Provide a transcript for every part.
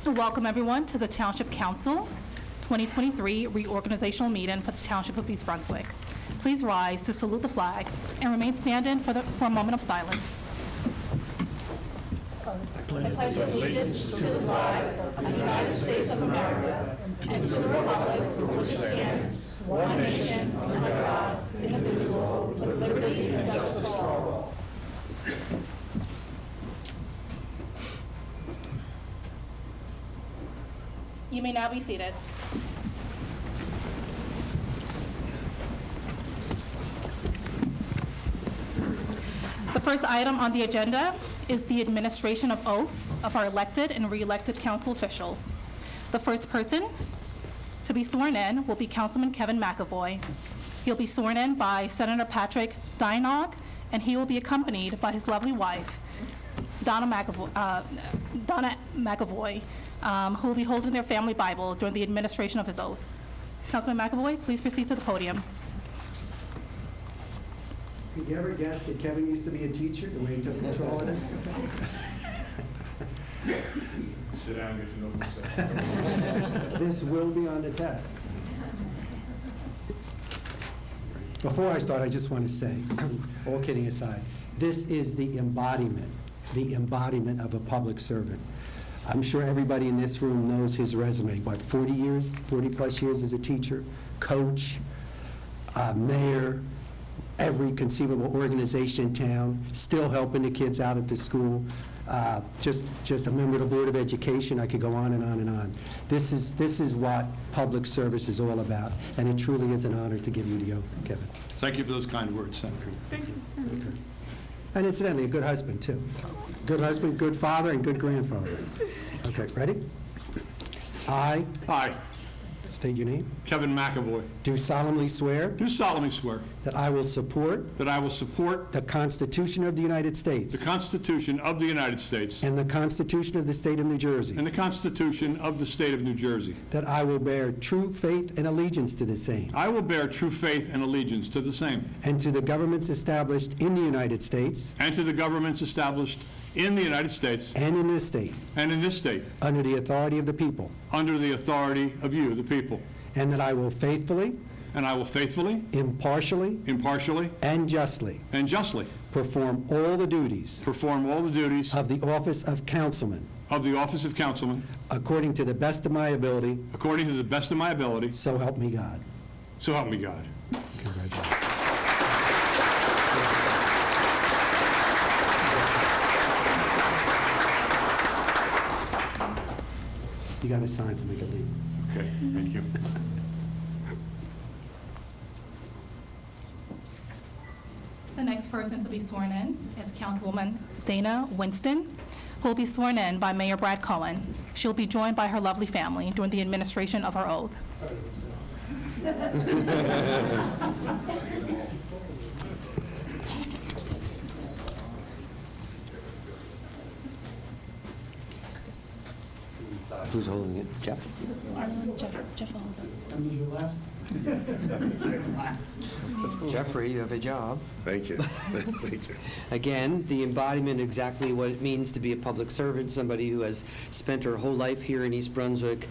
Welcome everyone to the Township Council 2023 reorganizational meeting for the Township of East Brunswick. Please rise to salute the flag and remain standing for a moment of silence. I pledge allegiance to the flag of the United States of America and to the republic for which it stands, one nation, under God, indivisible, with liberty and justice for all. You may now be seated. The first item on the agenda is the administration of oaths of our elected and re-elected council officials. The first person to be sworn in will be Councilman Kevin McAvoy. He'll be sworn in by Senator Patrick Dynog, and he will be accompanied by his lovely wife, Donna McAvoy, who will be holding their family Bible during the administration of his oath. Councilman McAvoy, please proceed to the podium. Could you ever guess that Kevin used to be a teacher, the way he took control of this? Sit down, get to know yourself. This will be on the test. Before I start, I just want to say, all kidding aside, this is the embodiment of a public servant. I'm sure everybody in this room knows his resume. What, 40 years, 40 plus years as a teacher, coach, mayor, every conceivable organization in town, still helping the kids out at the school, just a member of the Board of Education. I could go on and on and on. This is what public service is all about, and it truly is an honor to give you the oath, Kevin. Thank you for those kind words, Senator. Thank you, Senator. And incidentally, a good husband, too. Good husband, good father, and good grandfather. Okay, ready? I state your name. Kevin McAvoy. Do solemnly swear Do solemnly swear that I will support that I will support the Constitution of the United States the Constitution of the United States and the Constitution of the State of New Jersey, and the Constitution of the State of New Jersey. that I will bear true faith and allegiance to the same I will bear true faith and allegiance to the same, and to the governments established in the United States and to the governments established in the United States and in this state and in this state, under the authority of the people, under the authority of you, the people. and that I will faithfully, impartially, and justly perform all the duties of of the office of councilman according to the best of my ability, so help me God. so help me God. Congratulations. You got to sign to make it legal. Okay, thank you. The next person to be sworn in is Councilwoman Dana Winston, who will be sworn in by Mayor Brad Cullen. She'll be joined by her lovely family during the administration of her oath. Who's holding it? Jeff? Jeff will hold it. Jeffrey, you have a job. Thank you. Thank you. Again, the embodiment exactly what it means to be a public servant, somebody who has spent her whole life here in East Brunswick,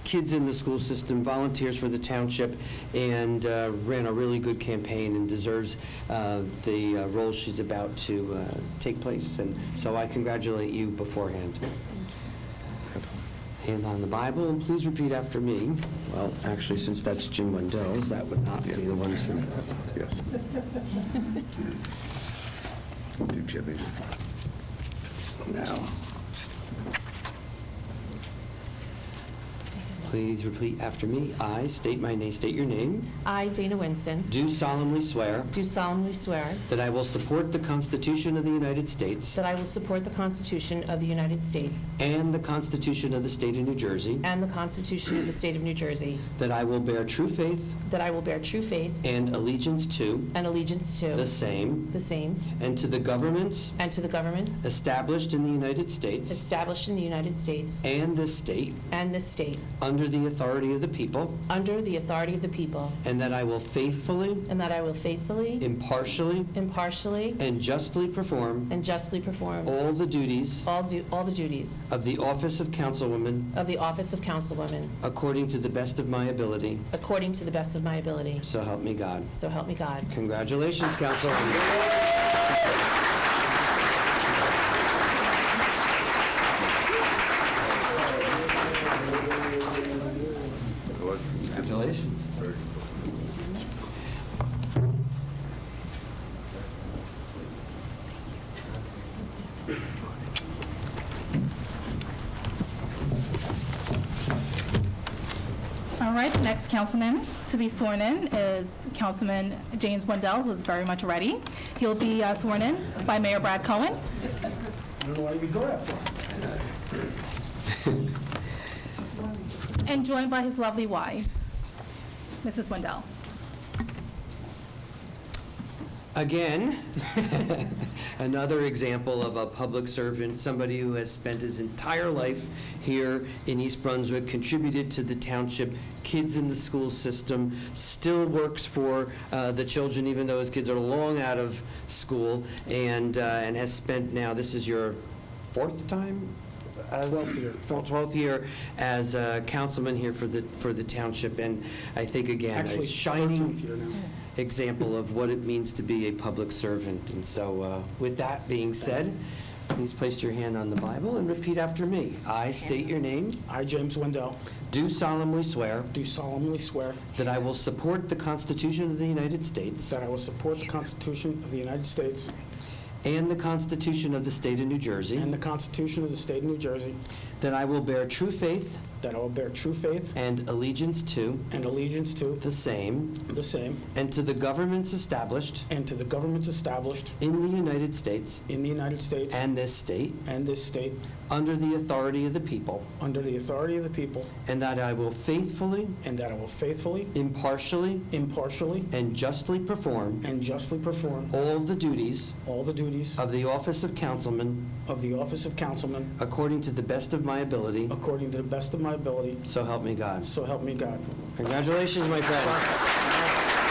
kids in the school system, volunteers for the township, and ran a really good campaign and deserves the role she's about to take place. And so I congratulate you beforehand. Hand on the Bible, and please repeat after me. Well, actually, since that's Jim Wendell's, that would not be the one to... Yes. Do Jimmy's. Now. Please repeat after me. I state your name. I, Dana Winston, Do solemnly swear do solemnly swear that I will support the Constitution of the United States that I will support the Constitution of the United States and the Constitution of the State of New Jersey, and the Constitution of the State of New Jersey, that I will bear true faith that I will bear true faith and allegiance to and allegiance to the same and to the governments and to the governments established in the United States established in the United States and this state and this state under under the authority of the people, under the authority of the people, and that I will faithfully, and that I will faithfully, impartially, impartially, and justly perform and justly perform all the duties all the duties of the office of councilwoman of the office of councilwoman according to the best of my ability. according to the best of my ability. So help me God. So help me God. Congratulations, Councilwoman. Congratulations. All right, the next councilman to be sworn in is Councilman James Wendell, who is very much ready. He'll be sworn in by Mayor Brad Cohen. I don't know why you would go that far. And joined by his lovely wife, Mrs. Wendell. Again, another example of a public servant, somebody who has spent his entire life here in East Brunswick, contributed to the township, kids in the school system, still works for the children, even though his kids are long out of school, and has spent now, this is your fourth time? 12th year. 12th year as a councilman here for the township, and I think, again, Actually, a shining 13th year now. example of what it means to be a public servant. And so with that being said, please place your hand on the Bible and repeat after me. I state your name, I, James Wendell, do solemnly swear do solemnly swear that I will support the Constitution of the United States that I will support the Constitution of the United States and the Constitution of the State of New Jersey, and the Constitution of the State of New Jersey, that I will bear true faith that I will bear true faith and allegiance to and allegiance to the same the same, and to the governments established and to the governments established in the United States in the United States and this state and this state, under the authority of the people, under the authority of the people, and that I will faithfully, and that I will faithfully, impartially, impartially, and justly perform and justly perform all the duties all the duties of the office of councilman of the office of councilman according to the best of my ability. according to the best of my ability, So help me God. so help me God. Congratulations, my friend.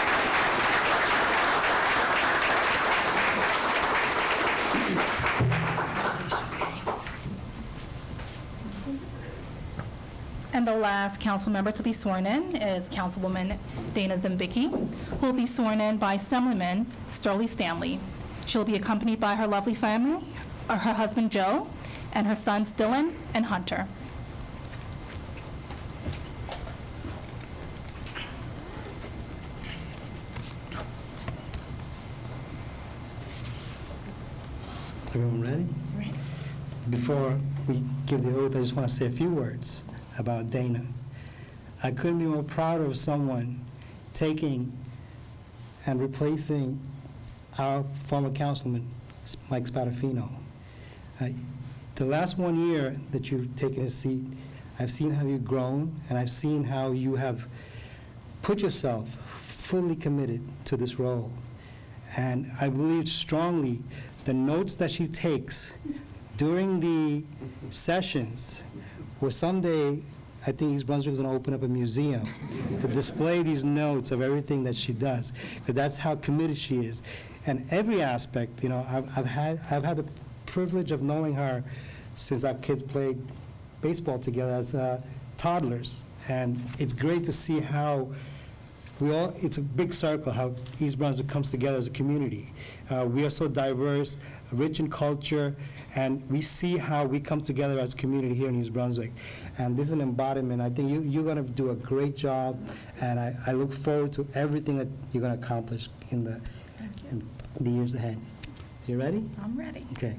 And the last council member to be sworn in is Councilwoman Dana Zembicki, who will be sworn in by Assemblyman Sterling Stanley. She'll be accompanied by her lovely family, her husband Joe, and her sons Dylan and Hunter. Everyone ready? Before we give the oath, I just want to say a few words about Dana. I couldn't be more proud of someone taking and replacing our former councilman, Mike Spadafino. The last 1 year that you've taken his seat, I've seen how you've grown, and I've seen how you have put yourself fully committed to this role. And I believe strongly the notes that she takes during the sessions, where someday I think East Brunswick is going to open up a museum to display these notes of everything that she does, because that's how committed she is. And every aspect, you know, I've had the privilege of knowing her since our kids played baseball together as toddlers, and it's great to see how it's a big circle, how East Brunswick comes together as a community. We are so diverse, rich in culture, and we see how we come together as a community here in East Brunswick. And this is an embodiment. I think you're going to do a great job, and I look forward to everything that you're going to accomplish in the years ahead. You ready? I'm ready. Okay.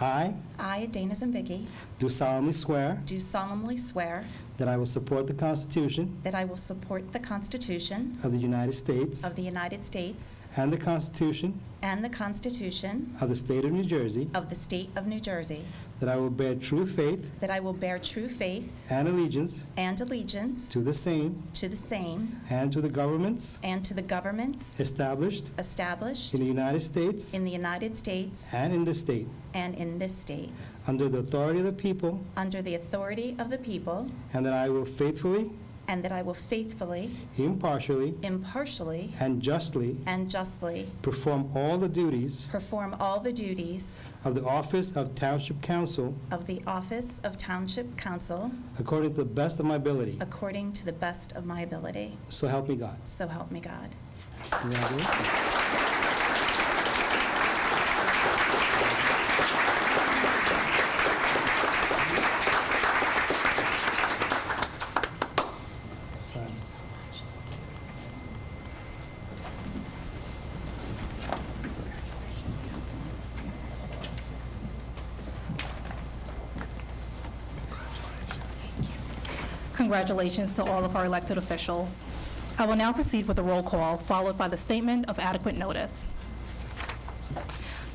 I I, Dana Zembicki, do solemnly swear do solemnly swear that I will support the Constitution that I will support the Constitution of the United States of the United States and the Constitution and the Constitution of the State of New Jersey, of the State of New Jersey, that I will bear true faith that I will bear true faith and allegiance and allegiance to the same to the same and to the governments and to the governments established established in the United States in the United States and in this state, and in this state, under the authority of the people, under the authority of the people, and that I will faithfully, and that I will faithfully, impartially, impartially, and justly and justly perform all the duties perform all the duties of the office of Township Council of the office of Township Council according to the best of my ability. according to the best of my ability. So help me God. So help me God. Congratulations. Congratulations to all of our elected officials. I will now proceed with the roll call, followed by the statement of adequate notice.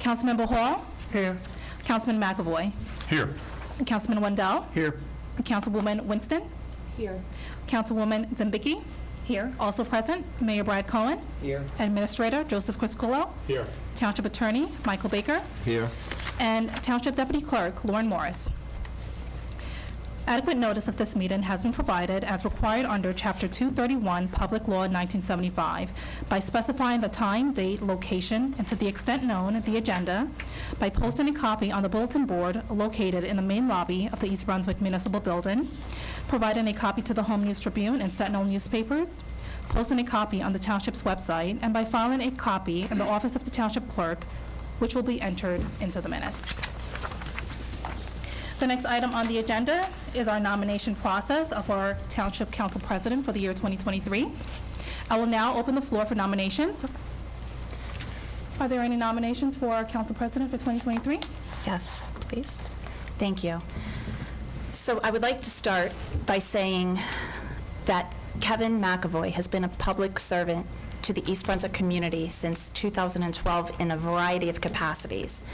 Councilmember Hall? Here. Councilman McAvoy? Here. Councilman Wendell? Here. Councilwoman Winston? Here. Councilwoman Zembicki? Here. Also present, Mayor Brad Cohen? Here. Administrator Joseph Criscullo? Here. Township Attorney Michael Baker? Here. And Township Deputy Clerk Lauren Morris. Adequate notice of this meeting has been provided as required under Chapter 231, Public Law 1975, by specifying the time, date, location, and to the extent known, the agenda, by posting a copy on the bulletin board located in the main lobby of the East Brunswick Municipal Building, providing a copy to the Home News Tribune and Sentinel newspapers, posting a copy on the Township's website, and by filing a copy in the office of the Township Clerk, which will be entered into the minutes. The next item on the agenda is our nomination process of our Township Council President for the year 2023. I will now open the floor for nominations. Are there any nominations for our Council President for 2023? Yes, please. Thank you. So I would like to start by saying that Kevin McAvoy has been a public servant to the East Brunswick community since 2012 in a variety of capacities.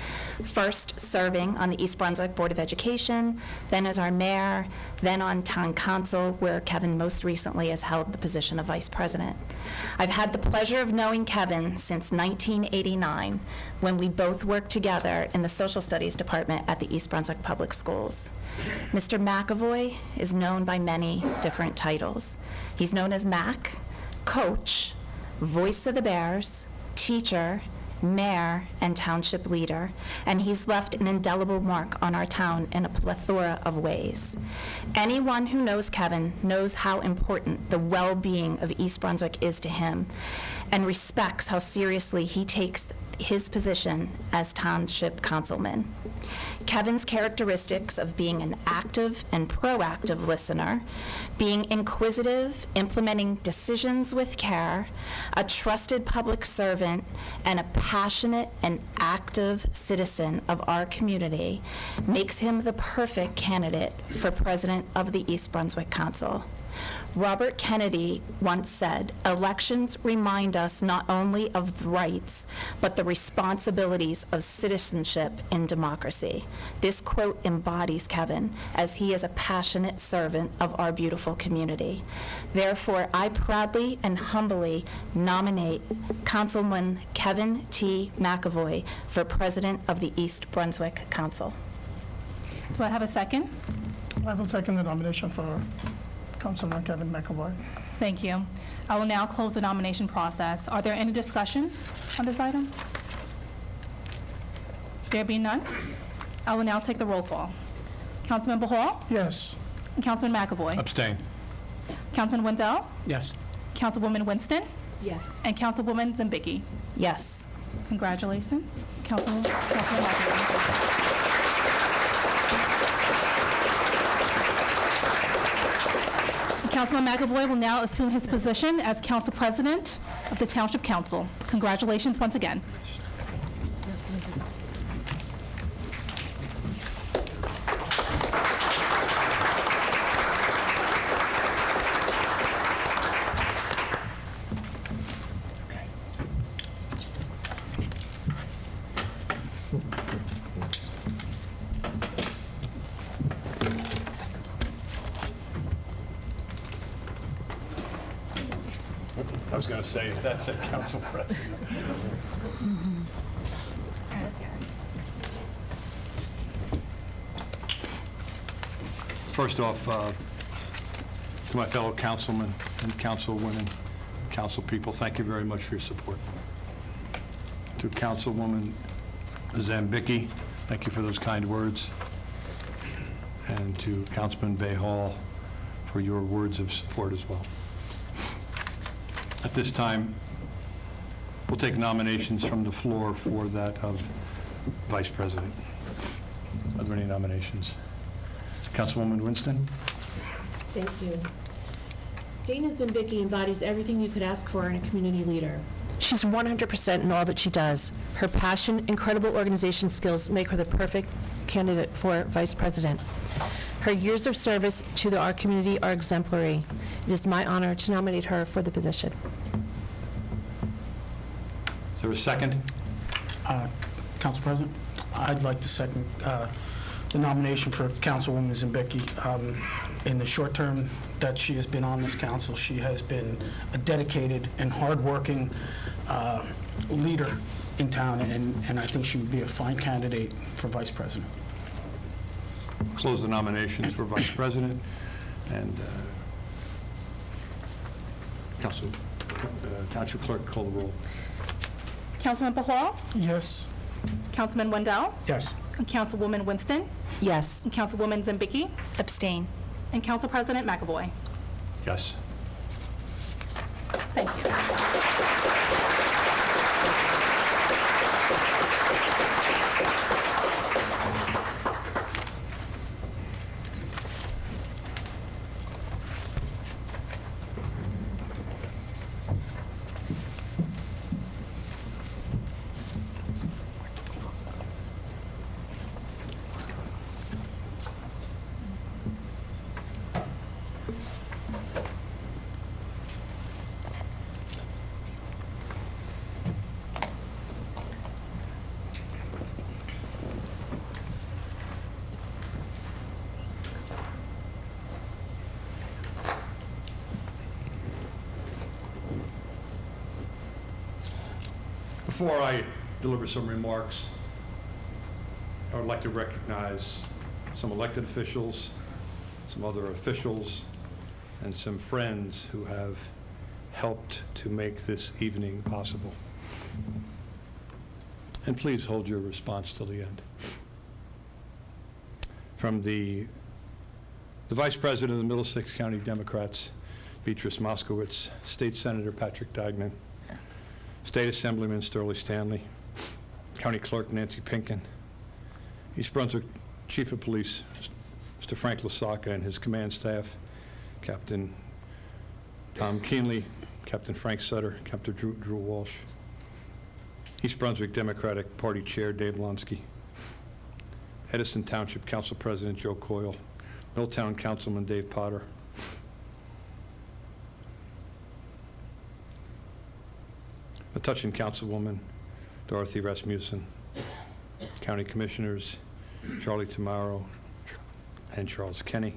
First, serving on the East Brunswick Board of Education, then as our mayor, then on town council, where Kevin most recently has held the position of vice president. I've had the pleasure of knowing Kevin since 1989, when we both worked together in the social studies department at the East Brunswick Public Schools. Mr. McAvoy is known by many different titles. He's known as Mac, Coach, Voice of the Bears, teacher, mayor, and township leader, and he's left an indelible mark on our town in a plethora of ways. Anyone who knows Kevin knows how important the well-being of East Brunswick is to him and respects how seriously he takes his position as township councilman. Kevin's characteristics of being an active and proactive listener, being inquisitive, implementing decisions with care, a trusted public servant, and a passionate and active citizen of our community makes him the perfect candidate for president of the East Brunswick Council. Robert Kennedy once said, "Elections remind us not only of the rights, but the responsibilities of citizenship in democracy." This quote embodies Kevin, as he is a passionate servant of our beautiful community. Therefore, I proudly and humbly nominate Councilman Kevin T. McAvoy for president of the East Brunswick Council. Do I have a second? I will second the nomination for Councilman Kevin McAvoy. Thank you. I will now close the nomination process. Are there any discussion on this item? There being none, I will now take the roll call. Councilmember Hall? Yes. Councilman McAvoy? Abstain. Councilman Wendell? Yes. Councilwoman Winston? Yes. And Councilwoman Zembicki? Yes. Congratulations, Councilman McAvoy. Councilman McAvoy will now assume his position as Council President of the Township Council. Congratulations once again. I was going to say, if that's a council president. First off, to my fellow councilmen and councilwomen, council people, thank you very much for your support. To Councilwoman Zambicki, thank you for those kind words. And to Councilman Bayhall for your words of support as well. At this time, we'll take nominations from the floor for that of Vice President. Are there any nominations? Councilwoman Winston? Thank you. Dana Zambicki embodies everything you could ask for in a community leader. She's 100% in all that she does. Her passion, incredible organization skills make her the perfect candidate for Vice President. Her years of service to our community are exemplary. It is my honor to nominate her for the position. Is there a second? Council President, I'd like to second the nomination for Councilwoman Zambicki. In the short term that she has been on this council, she has been a dedicated and hardworking leader in town, and I think she would be a fine candidate for Vice President. Close the nominations for Vice President. And Township Clerk, call the roll. Councilman Pahal, Yes. Councilman Wendell, Yes. Councilwoman Winston, Yes. Councilwoman Zambicki, Abstain. and Council President McAvoy. Yes. Thank you. Before I deliver some remarks, I would like to recognize some elected officials, some other officials, and some friends who have helped to make this evening possible. And please hold your response till the end. From the Vice President of the Middlesex County Democrats, Beatrice Moskowitz, State Senator Patrick Dagnan, State Assemblyman Sterling Stanley, County Clerk Nancy Pinkin, East Brunswick Chief of Police Mr. Frank Lasaka and his command staff, Captain Tom Keenley, Captain Frank Sutter, Captain Drew Walsh, East Brunswick Democratic Party Chair Dave Lonsky, Edison Township Council President Joe Coyle, Milltown Councilman Dave Potter, Metuchen Councilwoman Dorothy Rasmussen, County Commissioners Charlie Tamaro and Charles Kenny,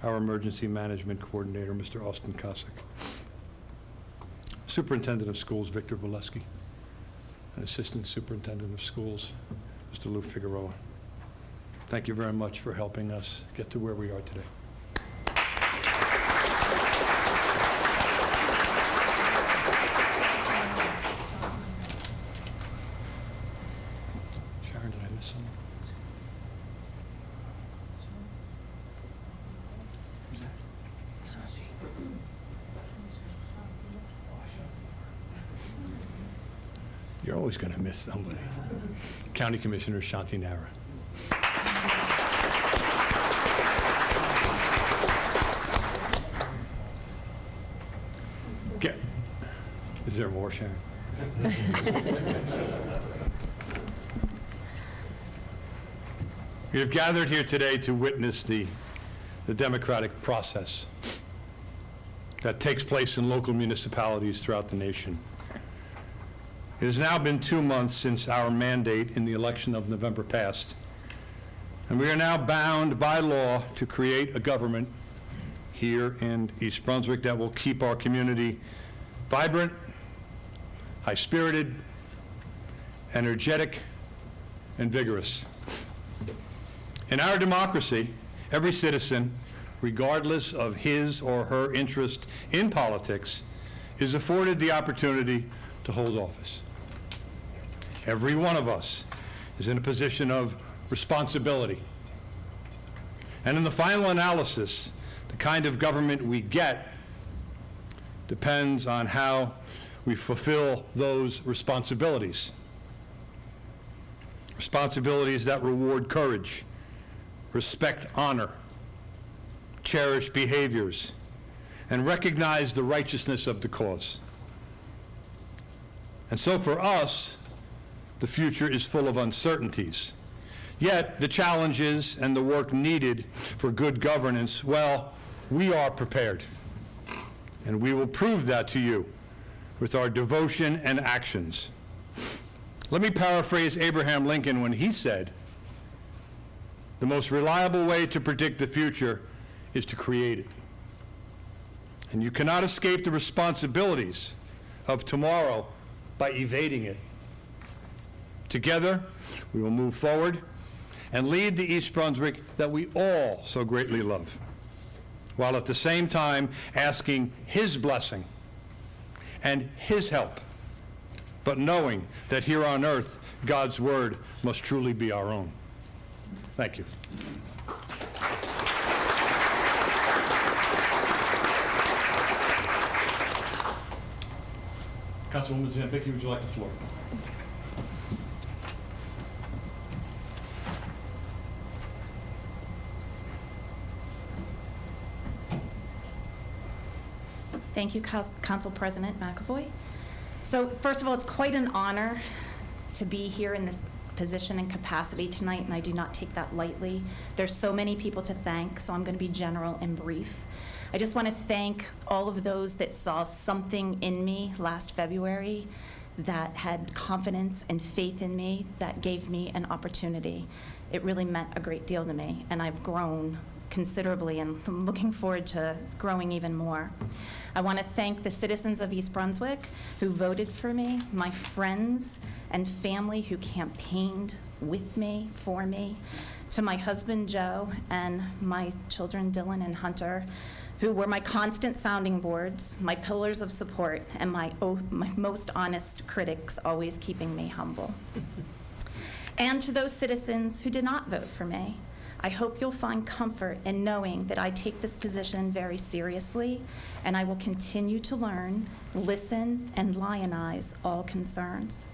our Emergency Management Coordinator, Mr. Austin Cossack, Superintendent of Schools Victor Valesky, and Assistant Superintendent of Schools Mr. Lou Figueroa. Thank you very much for helping us get to where we are today. Sharon, did I miss someone? Who's that? You're always going to miss somebody. County Commissioner Shanti Nara. Okay. Is there more, Sharon? We have gathered here today to witness the democratic process that takes place in local municipalities throughout the nation. It has now been 2 months since our mandate in the election of November passed, and we are now bound by law to create a government here in East Brunswick that will keep our community vibrant, high-spirited, energetic, and vigorous. In our democracy, every citizen, regardless of his or her interest in politics, is afforded the opportunity to hold office. Every one of us is in a position of responsibility. And in the final analysis, the kind of government we get depends on how we fulfill those responsibilities. Responsibilities that reward courage, respect honor, cherish behaviors, and recognize the righteousness of the cause. And so for us, the future is full of uncertainties. Yet the challenges and the work needed for good governance, well, we are prepared. And we will prove that to you with our devotion and actions. Let me paraphrase Abraham Lincoln when he said, "The most reliable way to predict the future is to create it." And you cannot escape the responsibilities of tomorrow by evading it. Together, we will move forward and lead the East Brunswick that we all so greatly love, while at the same time asking His blessing and His help, but knowing that here on earth, God's word must truly be our own. Thank you. Councilwoman Zambicki, would you like the floor? Thank you, Council President McAvoy. So first of all, it's quite an honor to be here in this position and capacity tonight, and I do not take that lightly. There's so many people to thank, so I'm going to be general and brief. I just want to thank all of those that saw something in me last February, that had confidence and faith in me, that gave me an opportunity. It really meant a great deal to me, and I've grown considerably, and I'm looking forward to growing even more. I want to thank the citizens of East Brunswick who voted for me, my friends and family who campaigned with me, for me, to my husband, Joe, and my children, Dylan and Hunter, who were my constant sounding boards, my pillars of support, and my most honest critics, always keeping me humble. And to those citizens who did not vote for me, I hope you'll find comfort in knowing that I take this position very seriously, and I will continue to learn, listen, and lionize all concerns.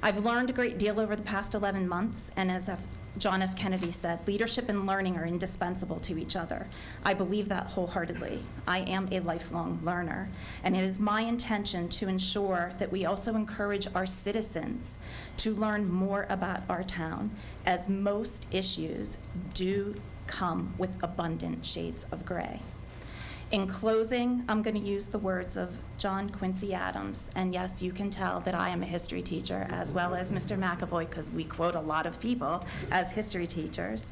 I've learned a great deal over the past 11 months, and as John F. Kennedy said, leadership and learning are indispensable to each other. I believe that wholeheartedly. I am a lifelong learner, and it is my intention to ensure that we also encourage our citizens to learn more about our town, as most issues do come with abundant shades of gray. In closing, I'm going to use the words of John Quincy Adams, and yes, you can tell that I am a history teacher as well as Mr. McAvoy, because we quote a lot of people as history teachers.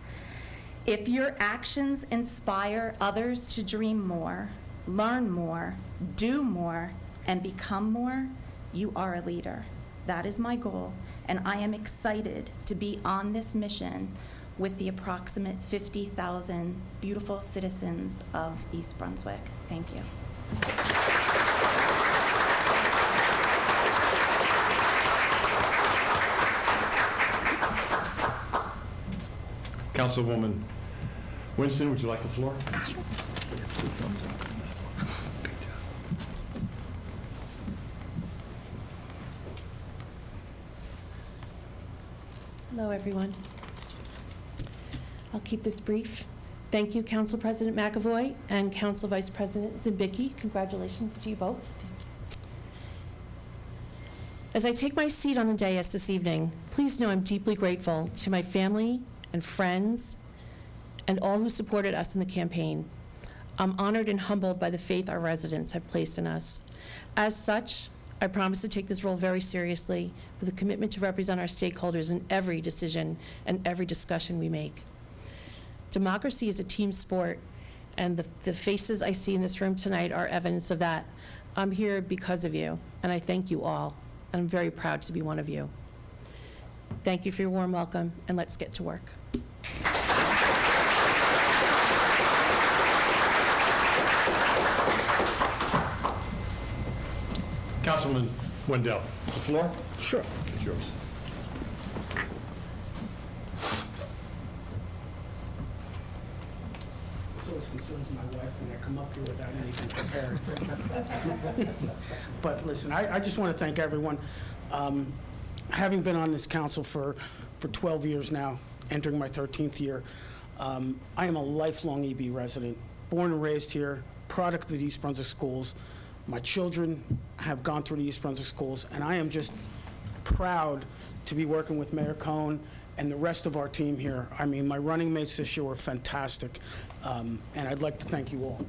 If your actions inspire others to dream more, learn more, do more, and become more, you are a leader. That is my goal, and I am excited to be on this mission with the approximate 50,000 beautiful citizens of East Brunswick. Thank you. Councilwoman Winston, would you like the floor? Hello, everyone. I'll keep this brief. Thank you, Council President McAvoy and Council Vice President Zambicki. Congratulations to you both. As I take my seat on the dais this evening, please know I'm deeply grateful to my family and friends and all who supported us in the campaign. I'm honored and humbled by the faith our residents have placed in us. As such, I promise to take this role very seriously with a commitment to represent our stakeholders in every decision and every discussion we make. Democracy is a team sport, and the faces I see in this room tonight are evidence of that. I'm here because of you, and I thank you all, and I'm very proud to be one of you. Thank you for your warm welcome, and let's get to work. Councilman Wendell, the floor Sure. is yours. This always concerns my wife when I come up here without anything prepared. But listen, I just want to thank everyone. Having been on this council for 12 years now, entering my 13th year, I am a lifelong EB resident, born and raised here, product of the East Brunswick schools. My children have gone through the East Brunswick schools, and I am just proud to be working with Mayor Cohn and the rest of our team here. I mean, my running mates this year were fantastic, and I'd like to thank you all.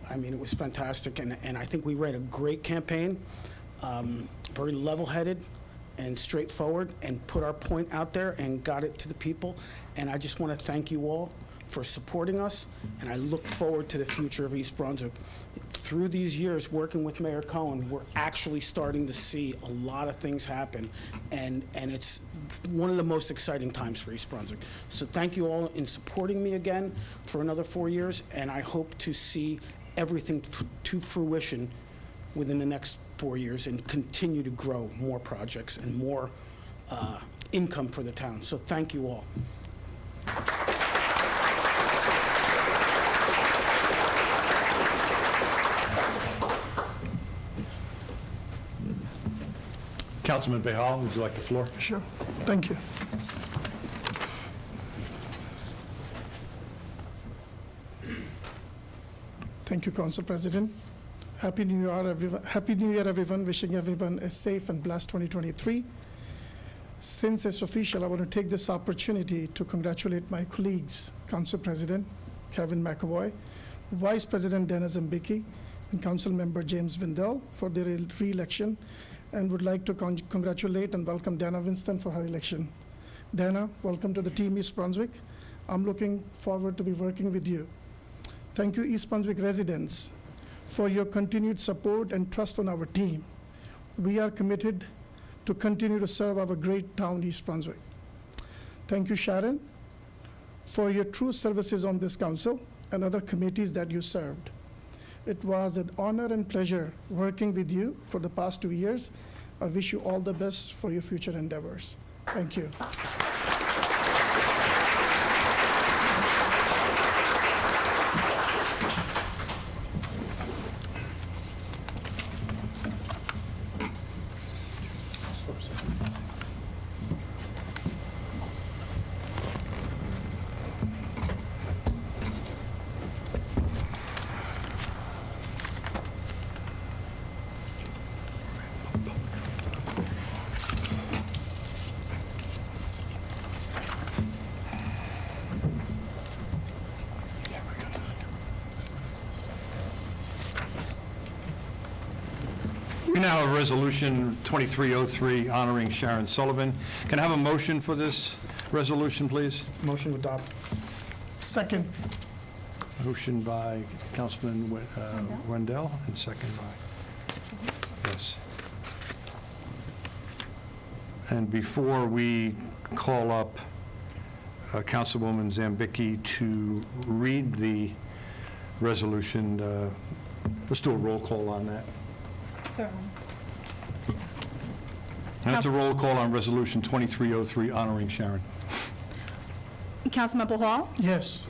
I mean, it was fantastic, and I think we ran a great campaign, very level-headed and straightforward, and put our point out there and got it to the people. And I just want to thank you all for supporting us, and I look forward to the future of East Brunswick. Through these years working with Mayor Cohn, we're actually starting to see a lot of things happen, and it's one of the most exciting times for East Brunswick. So thank you all in supporting me again for another 4 years, and I hope to see everything to fruition within the next 4 years and continue to grow more projects and more income for the town. So thank you all. Councilman Behal, would you like the floor? Sure. Thank you. Thank you, Council President. Happy New Year, everyone. Happy New Year, everyone. Wishing everyone a safe and blessed 2023. Since it's official, I want to take this opportunity to congratulate my colleagues, Council President Kevin McAvoy, Vice President Dana Zambicki, and Council Member James Wendell for their re-election, and would like to congratulate and welcome Dana Winston for her election. Dana, welcome to the team East Brunswick. I'm looking forward to be working with you. Thank you, East Brunswick residents, for your continued support and trust on our team. We are committed to continue to serve our great town, East Brunswick. Thank you, Sharon, for your true services on this council and other committees that you served. It was an honor and pleasure working with you for the past 2 years. I wish you all the best for your future endeavors. Thank you. We now have Resolution 2303 honoring Sharon Sullivan. Can I have a motion for this resolution, please? Motion to adopt. Second. Motion by Councilman Wendell and second by, yes. And before we call up Councilwoman Zambicki to read the resolution, let's do a roll call on that. Certainly. That's a roll call on Resolution 2303 honoring Sharon. Councilmember Hall, Yes.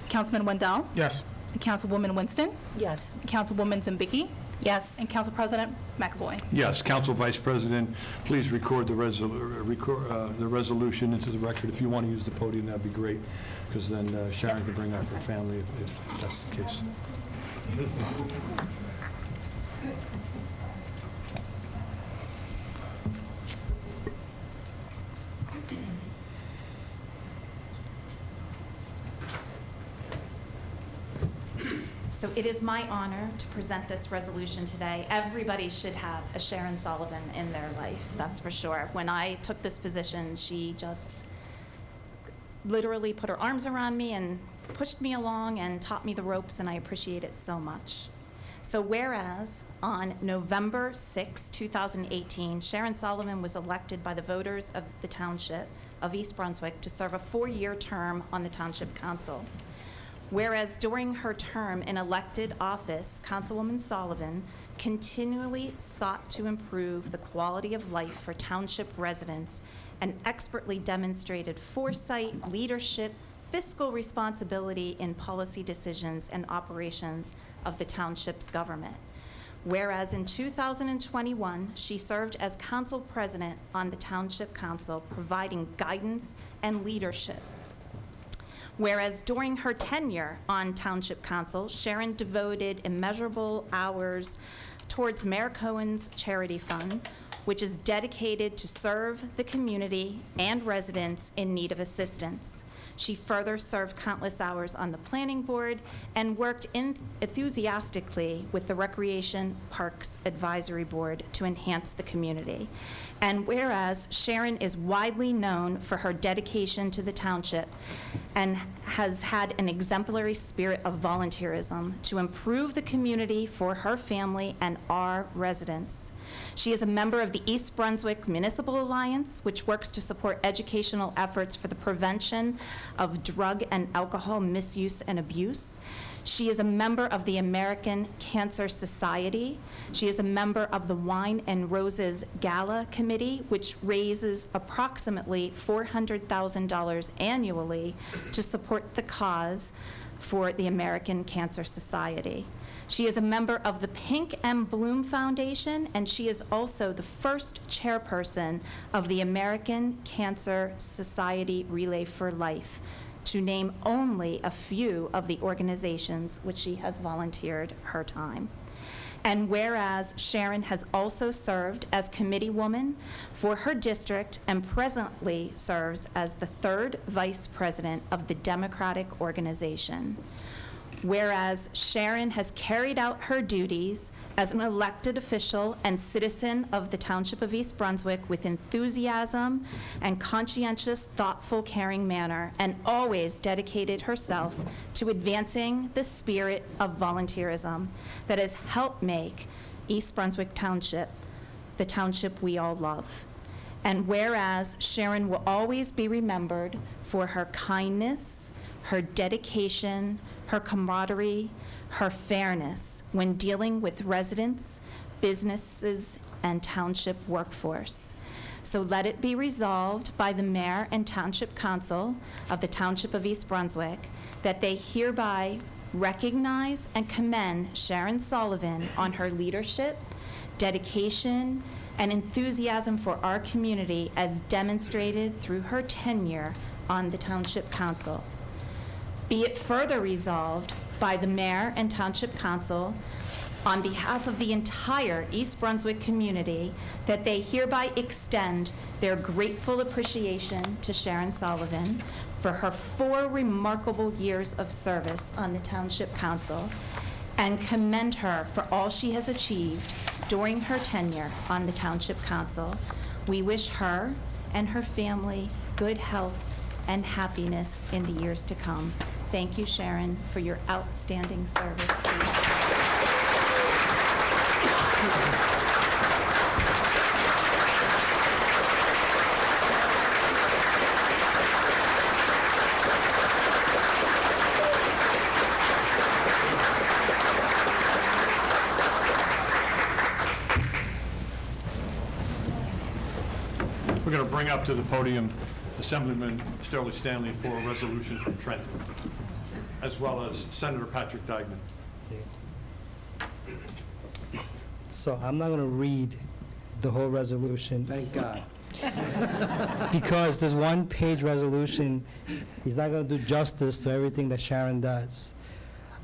Councilman Wendell, Yes. Councilwoman Winston, Yes. Councilwoman Zambicki, Yes. and Council President McAvoy. Yes, Council Vice President, please record the resolution into the record. If you want to use the podium, that'd be great, because then Sharon can bring up her family if that's the case. So it is my honor to present this resolution today. Everybody should have a Sharon Sullivan in their life, that's for sure. When I took this position, she just literally put her arms around me and pushed me along and taught me the ropes, and I appreciate it so much. So whereas on November 6, 2018, Sharon Sullivan was elected by the voters of the Township of East Brunswick to serve a 4-year term on the Township Council. Whereas during her term in elected office, Councilwoman Sullivan continually sought to improve the quality of life for township residents and expertly demonstrated foresight, leadership, fiscal responsibility in policy decisions and operations of the township's government. Whereas in 2021, she served as council president on the Township Council, providing guidance and leadership. Whereas during her tenure on Township Council, Sharon devoted immeasurable hours towards Mayor Cohen's charity fund, which is dedicated to serve the community and residents in need of assistance. She further served countless hours on the planning board and worked enthusiastically with the Recreation Parks Advisory Board to enhance the community. And whereas Sharon is widely known for her dedication to the township and has had an exemplary spirit of volunteerism to improve the community for her family and our residents. She is a member of the East Brunswick Municipal Alliance, which works to support educational efforts for the prevention of drug and alcohol misuse and abuse. She is a member of the American Cancer Society. She is a member of the Wine and Roses Gala Committee, which raises approximately $400,000 annually to support the cause for the American Cancer Society. She is a member of the Pink and Bloom Foundation, and she is also the first chairperson of the American Cancer Society Relay for Life, to name only a few of the organizations which she has volunteered her time. And whereas Sharon has also served as committee woman for her district and presently serves as the third vice president of the Democratic Organization. Whereas Sharon has carried out her duties as an elected official and citizen of the Township of East Brunswick with enthusiasm and conscientious, thoughtful, caring manner, and always dedicated herself to advancing the spirit of volunteerism that has helped make East Brunswick Township the township we all love. And whereas Sharon will always be remembered for her kindness, her dedication, her camaraderie, her fairness when dealing with residents, businesses, and township workforce. So let it be resolved by the Mayor and Township Council of the Township of East Brunswick that they hereby recognize and commend Sharon Sullivan on her leadership, dedication, and enthusiasm for our community as demonstrated through her tenure on the Township Council. Be it further resolved by the Mayor and Township Council on behalf of the entire East Brunswick community that they hereby extend their grateful appreciation to Sharon Sullivan for her 4 remarkable years of service on the Township Council and commend her for all she has achieved during her tenure on the Township Council. We wish her and her family good health and happiness in the years to come. Thank you, Sharon, for your outstanding service. We're going to bring up to the podium Assemblyman Sterling Stanley for a resolution from Trenton, as well as Senator Patrick Dykeman. So I'm not going to read the whole resolution. Thank God. Because this one-page resolution, he's not going to do justice to everything that Sharon does.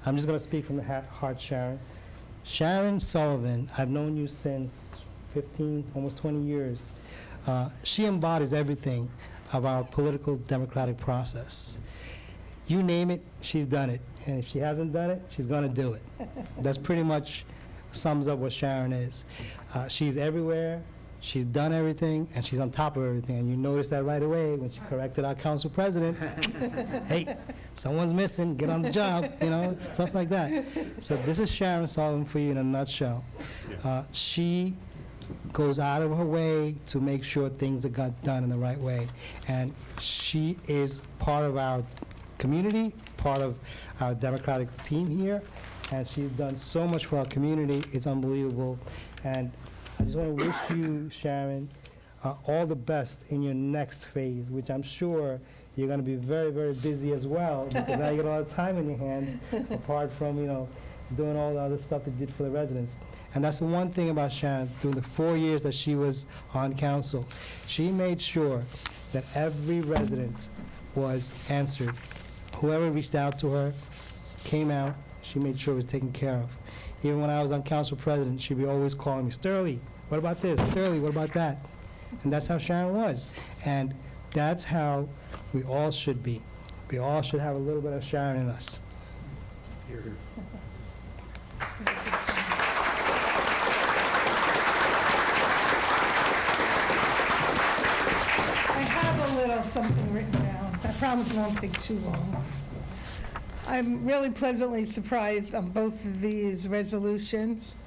I'm just going to speak from the heart, Sharon. Sharon Sullivan, I've known you since 15, almost 20 years. She embodies everything of our political democratic process. You name it, she's done it. And if she hasn't done it, she's going to do it. That's pretty much sums up what Sharon is. She's everywhere, she's done everything, and she's on top of everything. And you noticed that right away when she corrected our council president. Hey, someone's missing, get on the job, you know, stuff like that. So this is Sharon Sullivan for you in a nutshell. She goes out of her way to make sure things are got done in the right way. And she is part of our community, part of our Democratic team here, and she's done so much for our community. It's unbelievable. And I just want to wish you, Sharon, all the best in your next phase, which I'm sure you're going to be very, very busy as well, because now you got all the time in your hands, apart from, doing all the other stuff that you did for the residents. And that's the one thing about Sharon, through the 4 years that she was on council, she made sure that every resident was answered. Whoever reached out to her came out, she made sure it was taken care of. Even when I was on council president, she'd be always calling me, Sterling, what about this? Sterling, what about that? And that's how Sharon was. And that's how we all should be. We all should have a little bit of Sharon in us. I have a little something written down. I promise it won't take too long. I'm really pleasantly surprised on both of these resolutions.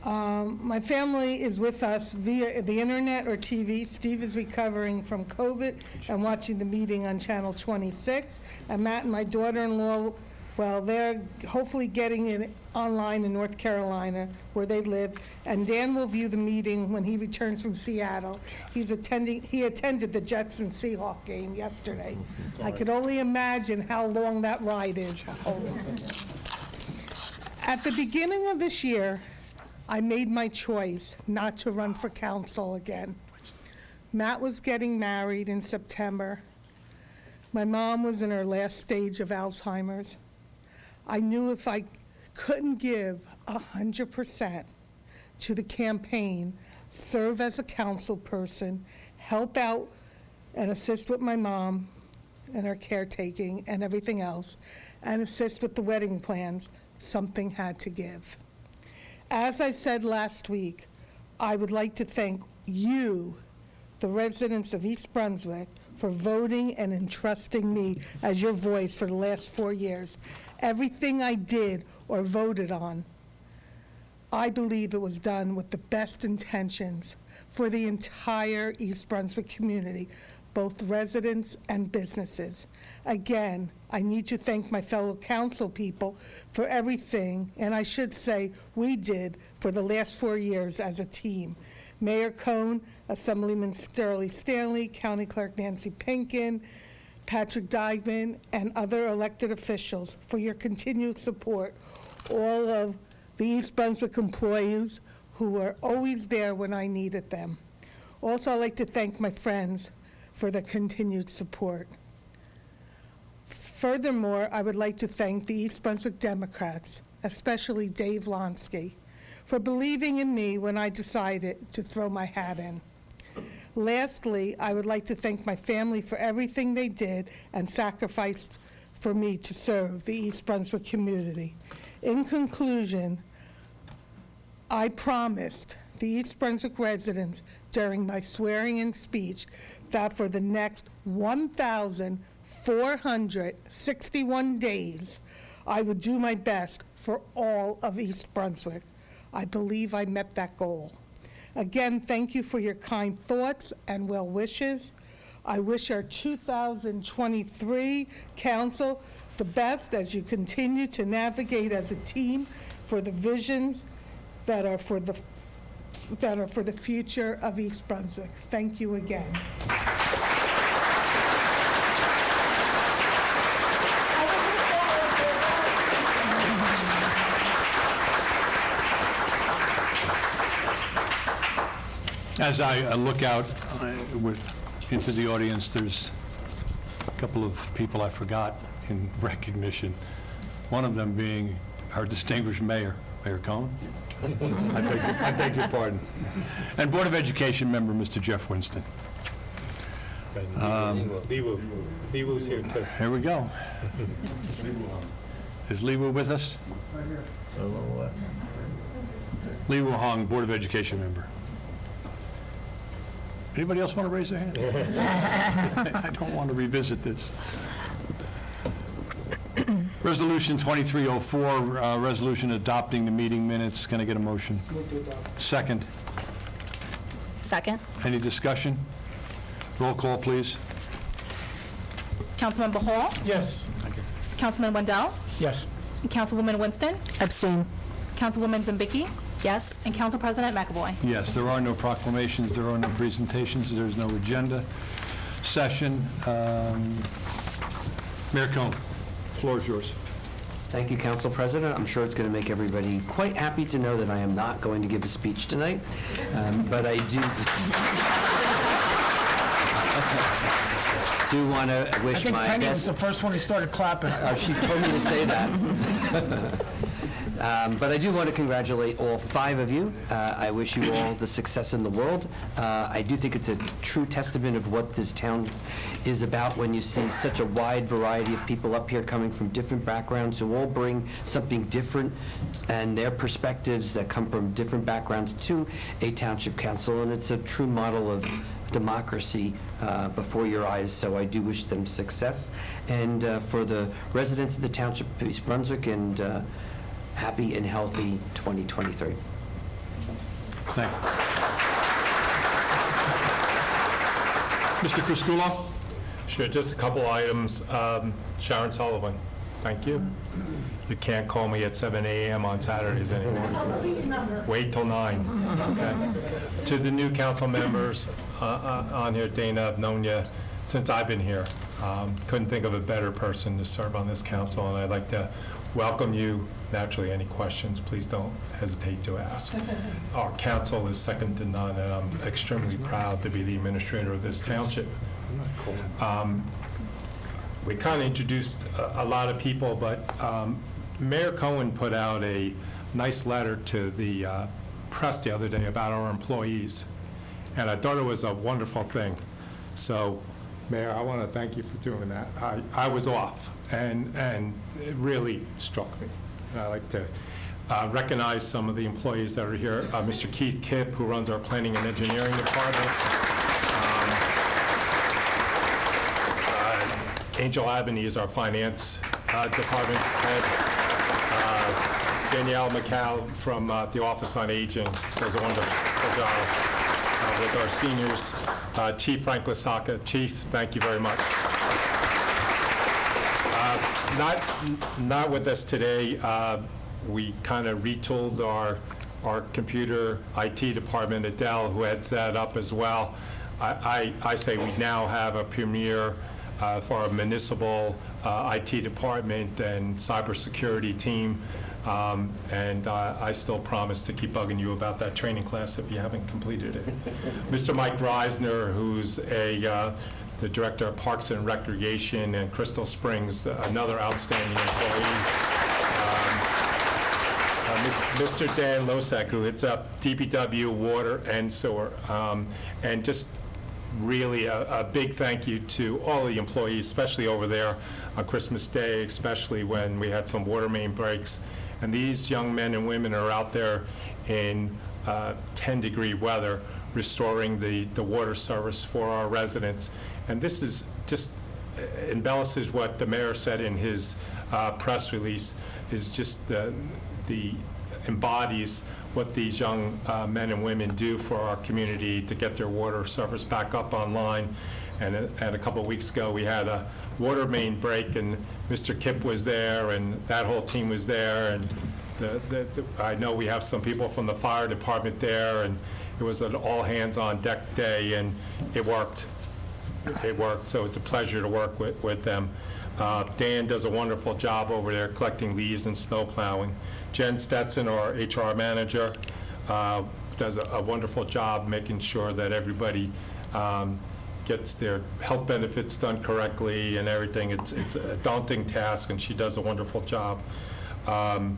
My family is with us via the internet or TV. Steve is recovering from COVID and watching the meeting on Channel 26. And Matt and my daughter-in-law, well, they're hopefully getting it online in North Carolina, where they live. And Dan will view the meeting when he returns from Seattle. He attended the Jets and Seahawks game yesterday. I could only imagine how long that ride is. At the beginning of this year, I made my choice not to run for council again. Matt was getting married in September. My mom was in her last stage of Alzheimer's. I knew if I couldn't give 100% to the campaign, serve as a council person, help out and assist with my mom and her caretaking and everything else, and assist with the wedding plans, something had to give. As I said last week, I would like to thank you, the residents of East Brunswick, for voting and entrusting me as your voice for the last 4 years. Everything I did or voted on, I believe it was done with the best intentions for the entire East Brunswick community, both residents and businesses. Again, I need to thank my fellow council people for everything, and I should say we did for the last 4 years as a team. Mayor Cohn, Assemblyman Sterling Stanley, County Clerk Nancy Pinkin, Patrick Dykeman, and other elected officials for your continued support. All of the East Brunswick employees who were always there when I needed them. Also, I'd like to thank my friends for their continued support. Furthermore, I would like to thank the East Brunswick Democrats, especially Dave Lonsky, for believing in me when I decided to throw my hat in. Lastly, I would like to thank my family for everything they did and sacrificed for me to serve the East Brunswick community. In conclusion, I promised the East Brunswick residents during my swearing-in speech that for the next 1,461 days, I would do my best for all of East Brunswick. I believe I met that goal. Again, thank you for your kind thoughts and well wishes. I wish our 2023 council the best as you continue to navigate as a team for the visions that are for the future of East Brunswick. Thank you again. As I look out into the audience, there's a couple of people I forgot in recognition, one of them being our distinguished mayor, Mayor Cohn. I beg your pardon. And Board of Education member, Mr. Jeff Winston. Liwu's here too. Here we go. Is Liwu with us? Liwu Hong, Board of Education member. Anybody else want to raise their hand? I don't want to revisit this. Resolution 2304, resolution adopting the meeting minutes. Can I get a motion? Second. Second? Any discussion? Roll call, please. Councilmember Hall, Yes. Councilman Wendell, Yes. Councilwoman Winston, Abstain. Councilwoman Zambicki, Yes? and Council President McAvoy. Yes, there are no proclamations, there are no presentations, there's no agenda session. Mayor Cohen, floor is yours. Thank you, Council President. I'm sure it's going to make everybody quite happy to know that I am not going to give a speech tonight, but I do want to I wish think my Penny was best. the first one who started clapping. She told me to say that. But I do want to congratulate all 5 of you. I wish you all the success in the world. I do think it's a true testament of what this town is about when you see such a wide variety of people up here coming from different backgrounds who all bring something different and their perspectives that come from different backgrounds to a township council, and it's a true model of democracy before your eyes, so I do wish them success. And for the residents of the Township of East Brunswick, and happy and healthy 2023. Thank you. Mr. Criscuolo? Sure, just a couple items. Sharon Sullivan, thank you. You can't call me at 7 a.m. on Saturdays anymore. Wait till 9, okay? To the new council members on here, Dana, I've known you since I've been here. Couldn't think of a better person to serve on this council, and I'd like to welcome you. Naturally, any questions, please don't hesitate to ask. Our council is second to none, and I'm extremely proud to be the administrator of this township. We kind of introduced a lot of people, but Mayor Cohen put out a nice letter to the press the other day about our employees, and I thought it was a wonderful thing. So, Mayor, I want to thank you for doing that. I was off, and it really struck me. I'd like to recognize some of the employees that are here. Mr. Keith Kipp, who runs our planning and engineering department. Angel Abney is our finance department head. Danielle McCall from the Office on Aging does a wonderful job with our seniors. Chief Frank Lasaka. Chief, thank you very much. Not with us today. We kind of retooled our computer IT department at Dell, who had set up as well. I say we now have a premier for our municipal IT department and cybersecurity team. And I still promise to keep bugging you about that training class if you haven't completed it. Mr. Mike Reisner, who's the Director of Parks and Recreation in Crystal Springs, another outstanding employee. Mr. Dan Losek, who heads up DPW, Water, and Sewer. And just really a big thank you to all the employees, especially over there on Christmas Day, especially when we had some water main breaks. And these young men and women are out there in 10-degree weather restoring the water service for our residents. And this is just embellishes what the mayor said in his press release, is just embodies what these young men and women do for our community to get their water service back up online. And a couple of weeks ago, we had a water main break, and Mr. Kipp was there, and that whole team was there. And I know we have some people from the fire department there, and it was an all-hands-on-deck day, and it worked. It worked, so it's a pleasure to work with them. Dan does a wonderful job over there collecting leaves and snow plowing. Jen Stetson, our HR manager, does a wonderful job making sure that everybody gets their health benefits done correctly and everything. It's a daunting task, and she does a wonderful job. John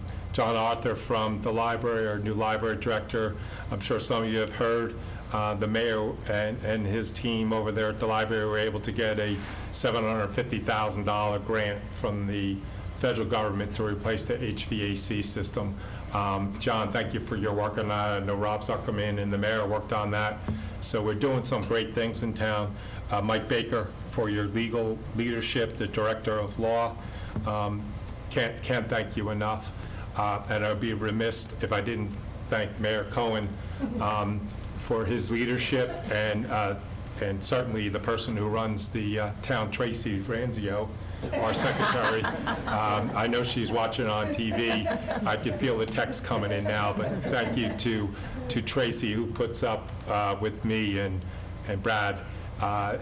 Arthur from the library, our new library director, I'm sure some of you have heard, the mayor and his team over there at the library were able to get a $750,000 grant from the federal government to replace the HVAC system. John, thank you for your work on that. I know Rob Zuckerman and the mayor worked on that. So we're doing some great things in town. Mike Baker, for your legal leadership, the director of law. Can't thank you enough. And I'd be remiss if I didn't thank Mayor Cohen for his leadership and and certainly the person who runs the town, Tracy Ranzio, our secretary. I know she's watching on TV. I can feel the text coming in now, but thank you to Tracy, who puts up with me and Brad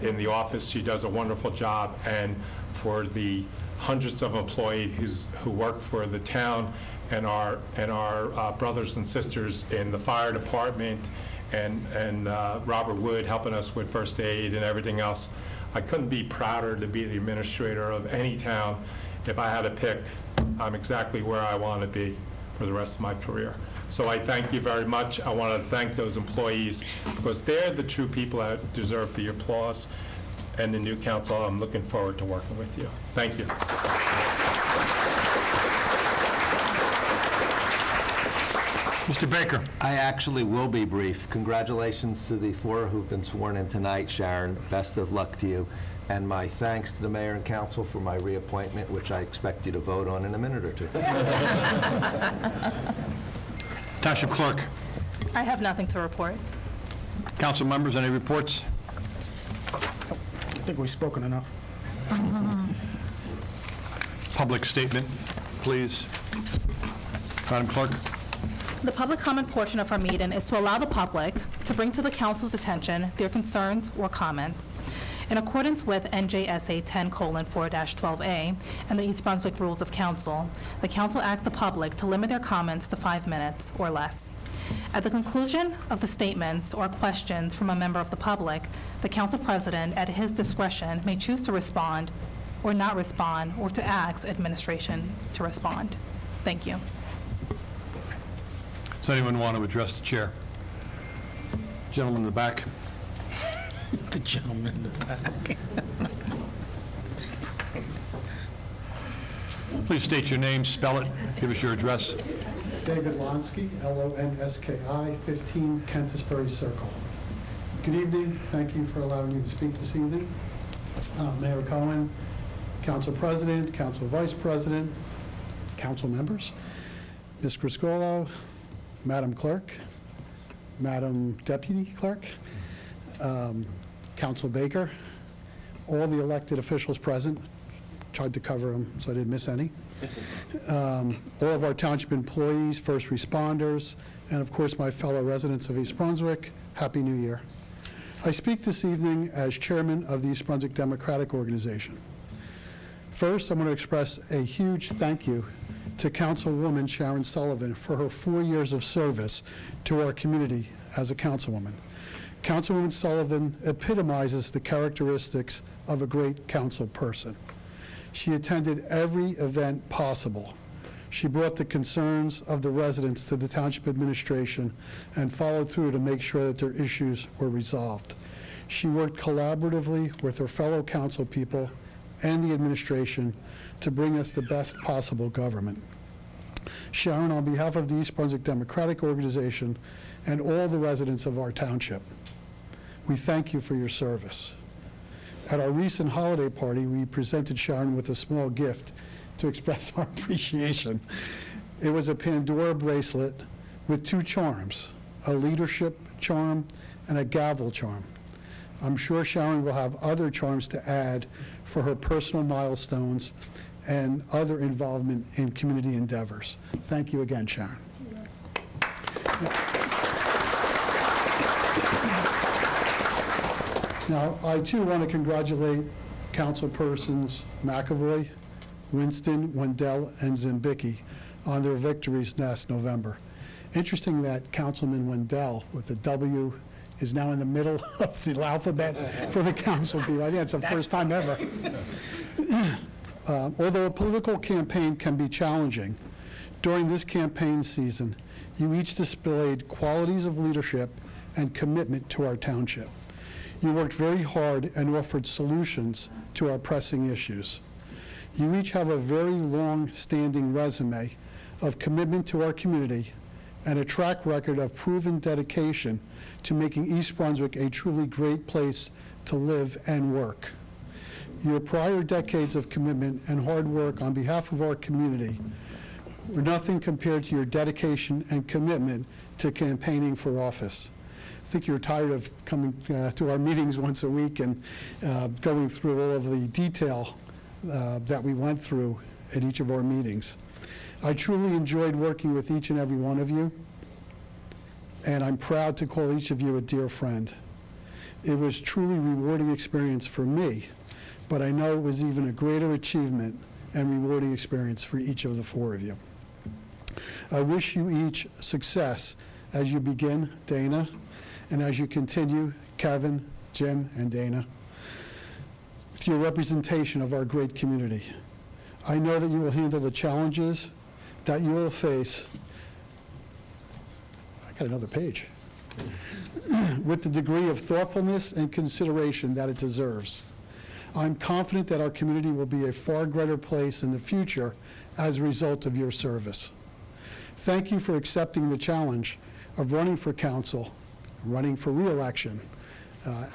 in the office. She does a wonderful job, and for the hundreds of employees who work for the town and our brothers and sisters in the fire department, and Robert Wood helping us with first aid and everything else. I couldn't be prouder to be the administrator of any town. If I had to pick, I'm exactly where I want to be for the rest of my career. So I thank you very much. I want to thank those employees, because they're the true people that deserve the applause. And the new council, I'm looking forward to working with you. Thank you. Mr. Baker. I actually will be brief. Congratulations to the 4 who've been sworn in tonight, Sharon. Best of luck to you. And my thanks to the mayor and council for my reappointment, which I expect you to vote on in a minute or two. Township Clerk. I have nothing to report. Council members, any reports? I think we've spoken enough. Public statement, please. Madam Clerk. The public comment portion of our meeting is to allow the public to bring to the council's attention their concerns or comments. In accordance with NJSA 10:4-12A and the East Brunswick Rules of Council, the council asks the public to limit their comments to 5 minutes or less. At the conclusion of the statements or questions from a member of the public, the council president, at his discretion, may choose to respond or not respond, or to ask administration to respond. Thank you. Does anyone want to address the chair? Gentleman in the back. The gentleman in the back. Please state your name, spell it, give us your address. David Lonsky, Lonski, 15 Kentisbury Circle. Good evening. Thank you for allowing me to speak this evening. Mayor Cohen, Council President, Council Vice President, council members, Ms. Griscolo, Madam Clerk, Madam Deputy Clerk, Council Baker, all the elected officials present. Tried to cover them so I didn't miss any. All of our township employees, first responders, and of course my fellow residents of East Brunswick, Happy New Year. I speak this evening as chairman of the East Brunswick Democratic Organization. First, I want to express a huge thank you to Councilwoman Sharon Sullivan for her 4 years of service to our community as a councilwoman. Councilwoman Sullivan epitomizes the characteristics of a great council person. She attended every event possible. She brought the concerns of the residents to the township administration and followed through to make sure that their issues were resolved. She worked collaboratively with her fellow council people and the administration to bring us the best possible government. Sharon, on behalf of the East Brunswick Democratic Organization and all the residents of our township, we thank you for your service. At our recent holiday party, we presented Sharon with a small gift to express our appreciation. It was a Pandora bracelet with 2 charms, a leadership charm and a gavel charm. I'm sure Sharon will have other charms to add for her personal milestones and other involvement in community endeavors. Thank you again, Sharon. Now, I too want to congratulate councilpersons McAvoy, Winston, Wendell, and Zimbicki on their victories last November. Interesting that Councilman Wendell, with the W, is now in the middle of the alphabet for the council people. I think it's the first time ever. Although a political campaign can be challenging, during this campaign season, you each displayed qualities of leadership and commitment to our township. You worked very hard and offered solutions to our pressing issues. You each have a very long-standing resume of commitment to our community and a track record of proven dedication to making East Brunswick a truly great place to live and work. Your prior decades of commitment and hard work on behalf of our community were nothing compared to your dedication and commitment to campaigning for office. think you're tired of coming to our meetings once a week and going through all of the detail that we went through at each of our meetings. I truly enjoyed working with each and every one of you, and I'm proud to call each of you a dear friend. It was truly a rewarding experience for me, but I know it was even a greater achievement and rewarding experience for each of the four of you. I wish you each success as you begin, Dana, and as you continue, Kevin, Jim, and Dana, with your representation of our great community. I know that you will handle the challenges that you will face. I got another page. With the degree of thoughtfulness and consideration that it deserves. I'm confident that our community will be a far greater place in the future as a result of your service. Thank you for accepting the challenge of running for council, running for re-election,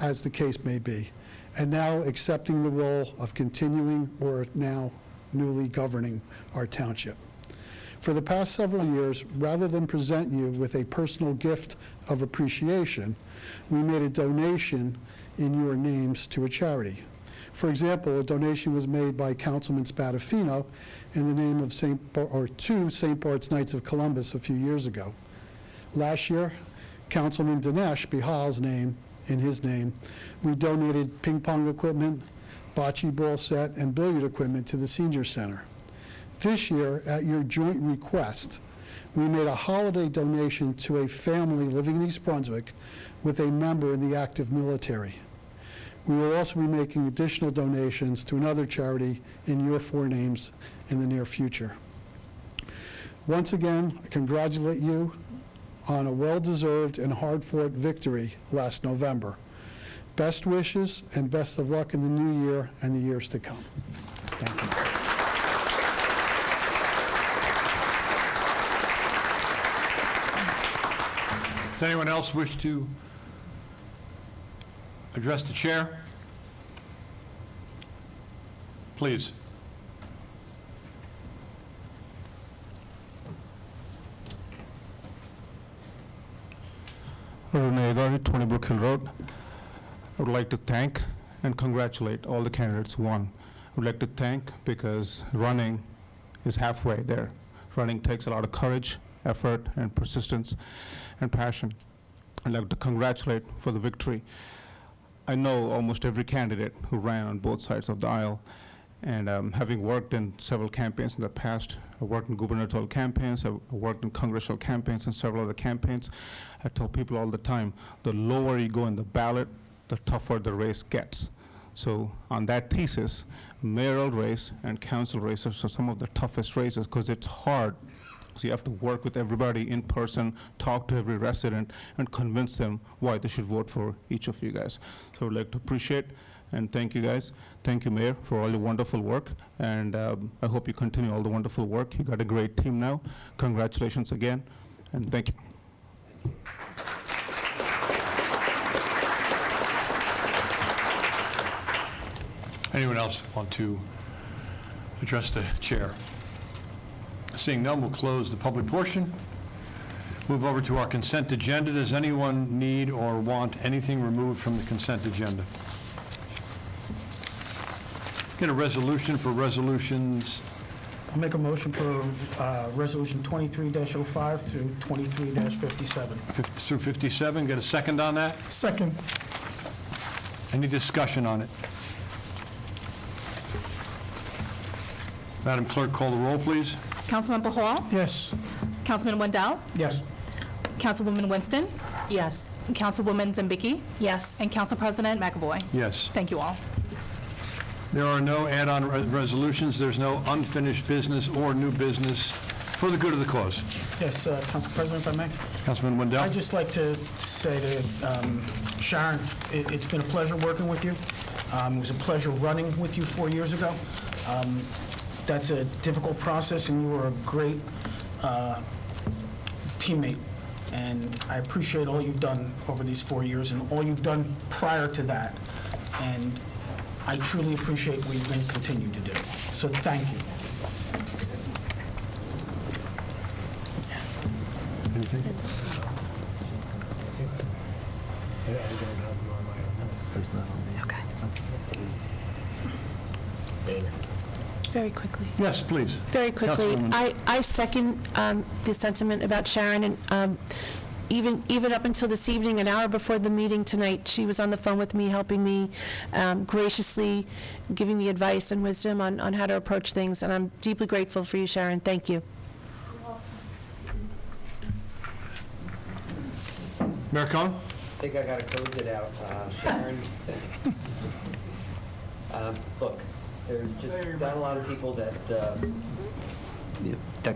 as the case may be, and now accepting the role of continuing or now newly governing our township. For the past several years, rather than present you with a personal gift of appreciation, we made a donation in your names to a charity. For example, a donation was made by Councilman Spadafino in the name of to St. Bart's Knights of Columbus a few years ago. Last year, Councilman Dinesh Bihal's name, in his name, we donated ping pong equipment, bocce ball set, and billiard equipment to the senior center. This year, at your joint request, we made a holiday donation to a family living in East Brunswick with a member in the active military. We will also be making additional donations to another charity in your four names in the near future. Once again, I congratulate you on a well-deserved and hard-fought victory last November. Best wishes and best of luck in the new year and the years to come. Thank you. Does anyone else wish to address the chair? Please. Rene Agari, 20 Brook Hill Road. I would like to thank and congratulate all the candidates who won. I would like to thank because running is halfway there. Running takes a lot of courage, effort, and persistence and passion. I'd like to congratulate for the victory. I know almost every candidate who ran on both sides of the aisle, and having worked in several campaigns in the past, I worked in gubernatorial campaigns, I worked in congressional campaigns and several other campaigns. I tell people all the time, the lower you go in the ballot, the tougher the race gets. So on that thesis, mayoral race and council races are some of the toughest races because it's hard. So you have to work with everybody in person, talk to every resident, and convince them why they should vote for each of you guys. So I'd like to appreciate and thank you guys. Thank you, Mayor, for all your wonderful work, and I hope you continue all the wonderful work. You got a great team now. Congratulations again, and thank you. Anyone else want to address the chair? Seeing none, we'll close the public portion. Move over to our consent agenda. Does anyone need or want anything removed from the consent agenda? Get a resolution for resolutions. I'll make a motion for Resolution 23-05 through 23-57. Through 57. Get a second on that? Second. Any discussion on it? Madam Clerk, call the roll, please. Councilmember Hall? Yes. Councilman Wendell? Yes. Councilwoman Winston? Yes. Councilwoman Zambicki? Yes. And Council President McAvoy? Yes. Thank you all. There are no add-on resolutions. There's no unfinished business or new business for the good of the cause. Yes, Council President, if I may. Councilman Wendell? I'd just like to say to Sharon, it's been a pleasure working with you. It was a pleasure running with you 4 years ago. That's a difficult process, and you were a great teammate. And I appreciate all you've done over these 4 years and all you've done prior to that. And I truly appreciate what you're going to continue to do. So thank you. Anything? Very quickly. Yes, please. Very quickly, Councilwoman. I second the sentiment about Sharon, and even up until this evening, an hour before the meeting tonight, she was on the phone with me, helping me, graciously giving me advice and wisdom on how to approach things, and I'm deeply grateful for you, Sharon. Thank you. Mayor Cohen? I think I got to close it out. Sharon, look, there's just not a lot of people that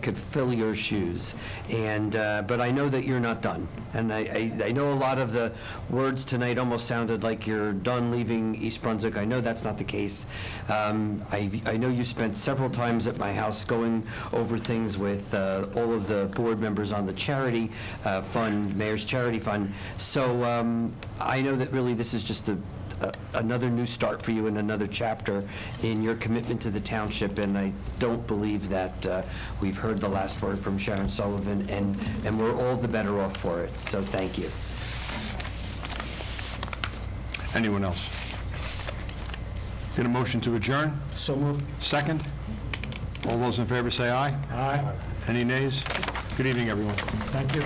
could fill your shoes, and but I know that you're not done, and I know a lot of the words tonight almost sounded like you're done leaving East Brunswick. I know that's not the case. I know you spent several times at my house going over things with all of the board members on the charity fund, Mayor's Charity Fund, so I know that really this is just another new start for you and another chapter in your commitment to the township, and I don't believe that we've heard the last word from Sharon Sullivan, and we're all the better off for it, so thank you. Anyone else? Get a motion to adjourn? So moved. Second? All those in favor say aye. Aye. Any nays? Good evening, everyone. Thank you.